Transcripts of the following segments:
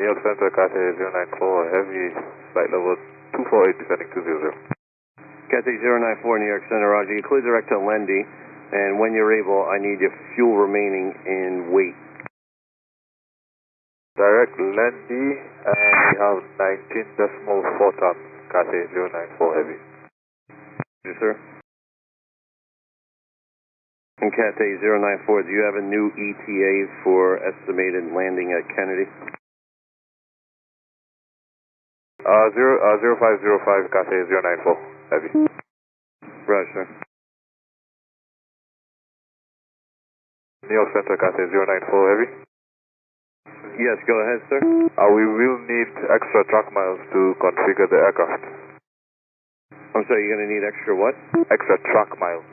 New York Center, Cathay 094, heavy, flight level 248, descending 200. Cathay 094, New York Center, roger. You clear direct to Lendy, and when you're able, I need your fuel remaining in weight. Direct Lendy, and we have 19.4 tons, Cathay 094, heavy. Yes, sir. And Cathay 094, do you have a new ETA for estimated landing at Kennedy? 0505, Cathay 094, heavy. Roger, sir. New York Center, Cathay 094, heavy. Yes, go ahead, sir. We will need extra track miles to configure the aircraft. I'm sorry, you're going to need extra what? Extra track miles.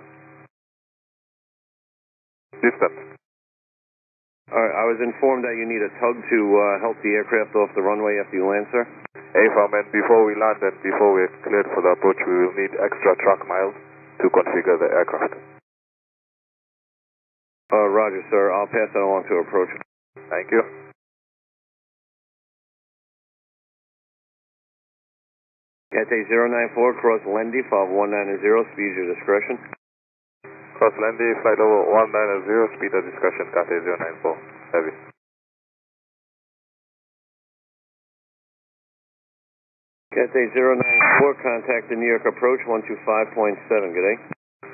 Distance. Alright, I was informed that you need a tug to help the aircraft off the runway after you land, sir. AFAM, and before we land and before we're cleared for the approach, we will need extra track miles to configure the aircraft. Roger, sir. I'll pass that along to approach. Thank you. Cathay 094, cross Lendy, file 190, speed your discretion. Cross Lendy, flight level 190, speed of discretion, Cathay 094, heavy. Cathay 094, contact the New York approach 125.7, good day.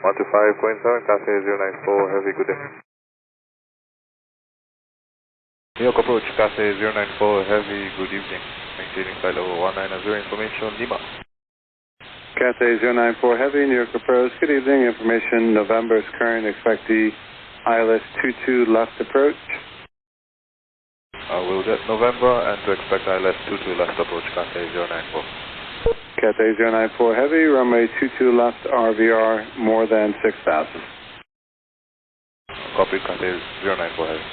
125.7, Cathay 094, heavy, good day. New York approach, Cathay 094, heavy, good evening. Maintaining flight level 190, information Lima. Cathay 094 Heavy, New York approach. Good evening, information November is current. Expect the ILS 22 left approach. We'll get November and to expect ILS 22 left approach, Cathay 094. Cathay 094 Heavy, runway 22 left RVR more than 6,000. Copy, Cathay 094 Heavy.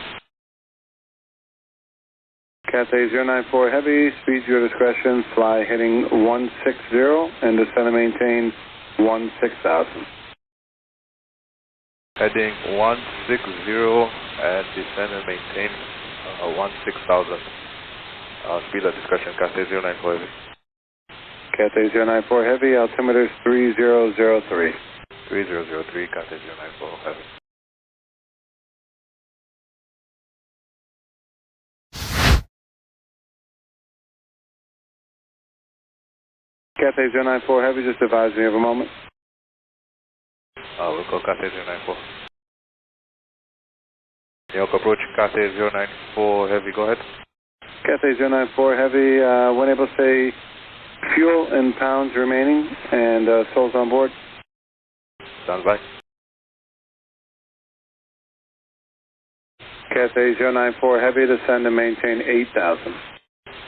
Cathay 094 Heavy, speed your discretion, fly heading 160 and descend and maintain 16,000. Heading 160 and descend and maintain 16,000. Speed at discretion, Cathay 094 Heavy. Cathay 094 Heavy, altimeter is 3003. 3003, Cathay 094 Heavy. Cathay 094 Heavy, just advise me of a moment. We'll call Cathay 094. New York approach, Cathay 094 Heavy, go ahead. Cathay 094 Heavy, when able to say fuel in pounds remaining and souls on board. Stand by. Cathay 094 Heavy, descend and maintain 8,000.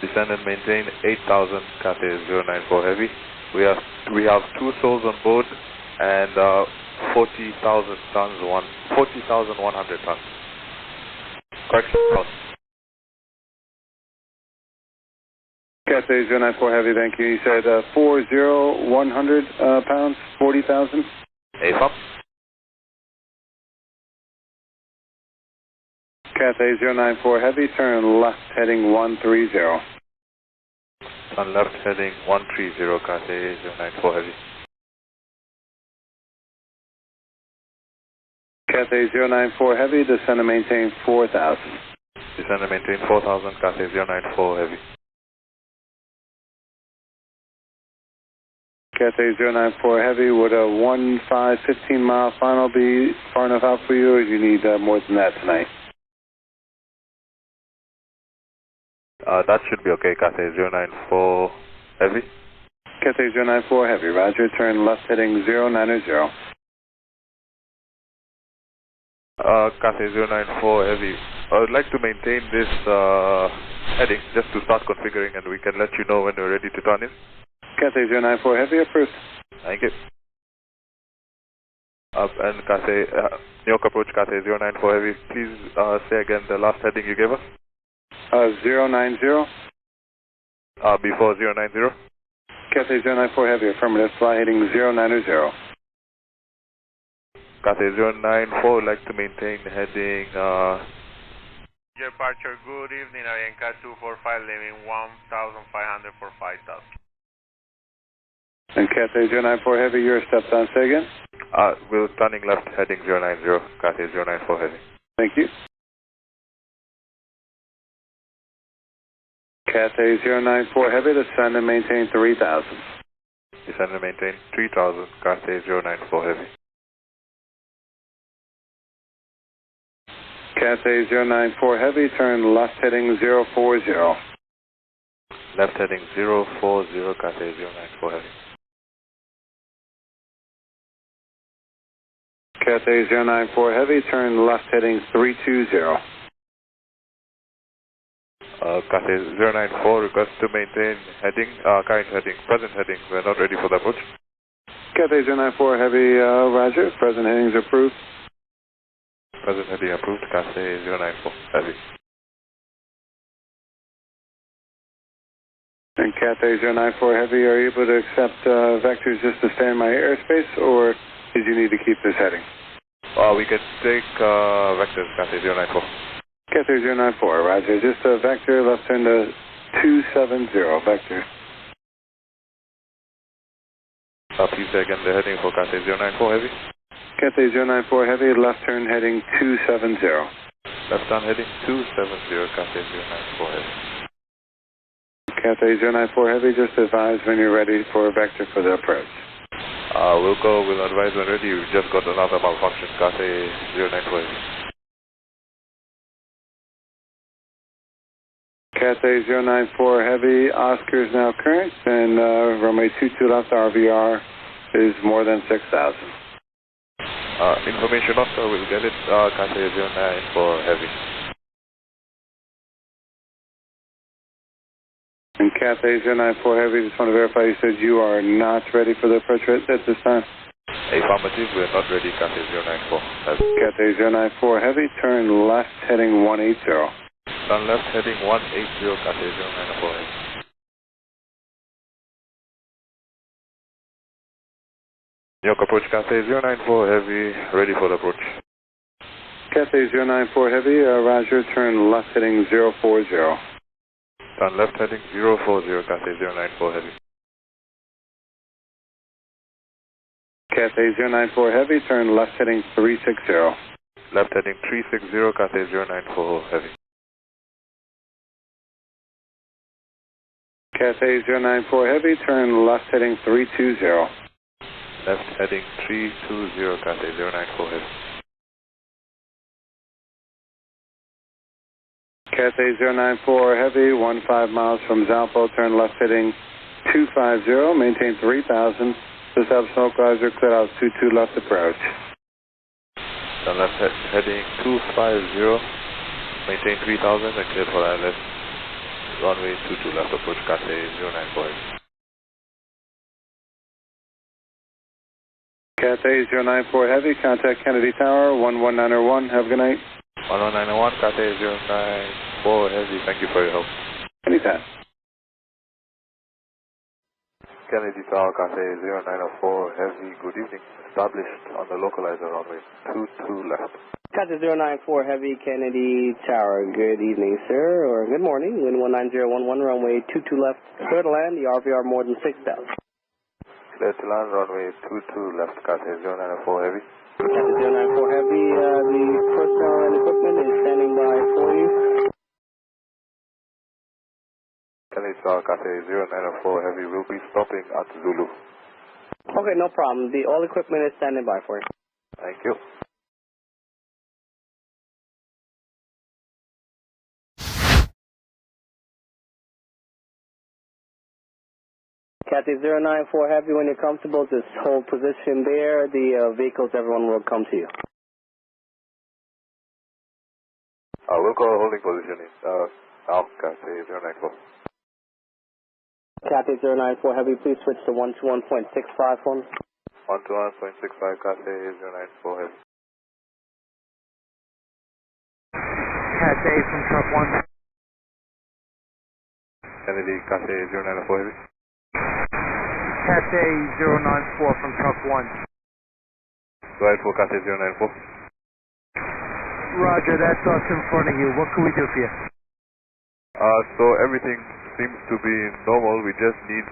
Descend and maintain 8,000, Cathay 094 Heavy. We have 2 souls on board and 40,000 tons, 40,100 tons. Correction, cross. Cathay 094 Heavy, thank you. You said 40,100 pounds, 40,000? AFAM. Cathay 094 Heavy, turn left heading 130. Turn left heading 130, Cathay 094 Heavy. Cathay 094 Heavy, descend and maintain 4,000. Descend and maintain 4,000, Cathay 094 Heavy. Cathay 094 Heavy, would a 15 mile final be far enough out for you, or do you need more than that tonight? That should be okay, Cathay 094 Heavy. Cathay 094 Heavy, roger, turn left heading 090. Cathay 094 Heavy. I would like to maintain this heading just to start configuring, and we can let you know when we're ready to turn in. Cathay 094 Heavy, approved. Thank you. And Cathay, New York approach, Cathay 094 Heavy. Please say again the last heading you gave us. 090. Before 090. Cathay 094 Heavy, affirmative, fly heading 090. Cathay 094 would like to maintain heading Departure, good evening, Avianca 245, leaving 1,500 for 5,000. And Cathay 094 Heavy, you're stepped on, say again? We're turning left, heading 090, Cathay 094 Heavy. Thank you. Cathay 094 Heavy, descend and maintain 3,000. Descend and maintain 3,000, Cathay 094 Heavy. Cathay 094 Heavy, turn left heading 040. Left heading 040, Cathay 094 Heavy. Cathay 094 Heavy, turn left heading 320. Cathay 094, request to maintain heading, current heading, present heading. We're not ready for the approach. Cathay 094 Heavy, roger, present headings approved. Present heading approved, Cathay 094 Heavy. And Cathay 094 Heavy, are you able to accept vectors just to stay in my airspace, or did you need to keep this heading? We can take vectors, Cathay 094. Cathay 094, roger, just a vector, left turn to 270, vector. Please say again the heading for Cathay 094 Heavy. Cathay 094 Heavy, left turn heading 270. Left turn heading 270, Cathay 094 Heavy. Cathay 094 Heavy, just advise when you're ready for a vector for the approach. We'll advise when ready. We've just got another malfunction, Cathay 094 Heavy. Cathay 094 Heavy, Oscar is now current, and runway 22 left RVR is more than 6,000. Information officer will get it, Cathay 094 Heavy. And Cathay 094 Heavy, just want to verify you said you are not ready for the approach at this time? Affirmative, we're not ready, Cathay 094 Heavy. Cathay 094 Heavy, turn left heading 180. Turn left heading 180, Cathay 094 Heavy. New York approach, Cathay 094 Heavy, ready for the approach. Cathay 094 Heavy, roger, turn left heading 040. Turn left heading 040, Cathay 094 Heavy. Cathay 094 Heavy, turn left heading 360. Left heading 360, Cathay 094 Heavy. Cathay 094 Heavy, turn left heading 320. Left heading 320, Cathay 094 Heavy. Cathay 094 Heavy, 15 miles from Zalpo, turn left heading 250, maintain 3,000. Just have smoke riser, clear out 22 left approach. Turn left heading 250, maintain 3,000 and clear for ILS. Runway 22 left approach, Cathay 094 Heavy. Cathay 094 Heavy, contact Kennedy Tower, 11901, have a good night. 11901, Cathay 094 Heavy, thank you for your help. Anytime. Kennedy Tower, Cathay 094 Heavy, good evening. Established on the localizer runway 22 left. Cathay 094 Heavy, Kennedy Tower, good evening, sir, or good morning. Wind 19011, runway 22 left, clear to land, the RVR more than 6,000. Clear to land, runway 22 left, Cathay 094 Heavy. Cathay 094 Heavy, the personnel and equipment is standing by for you. Kennedy Tower, Cathay 094 Heavy, will be stopping at Zulu. Okay, no problem. The all equipment is standing by for you. Thank you. Cathay 094 Heavy, when you're comfortable, just hold position there. The vehicles, everyone will come to you. We'll call holding position in Cathay 094. Cathay 094 Heavy, please switch to 121.65 for me. 121.65, Cathay 094 Heavy. Cathay from truck 1. Kennedy, Cathay 094 Heavy. Cathay 094 from truck 1. Go ahead for Cathay 094. Roger, that's us in front of you. What can we do for you? So everything seems to be normal. We just need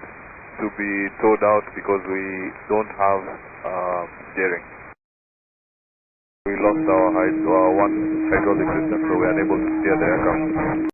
to be towed out because we don't have steering. We lost our one hydraulic system, so we are unable to steer the aircraft.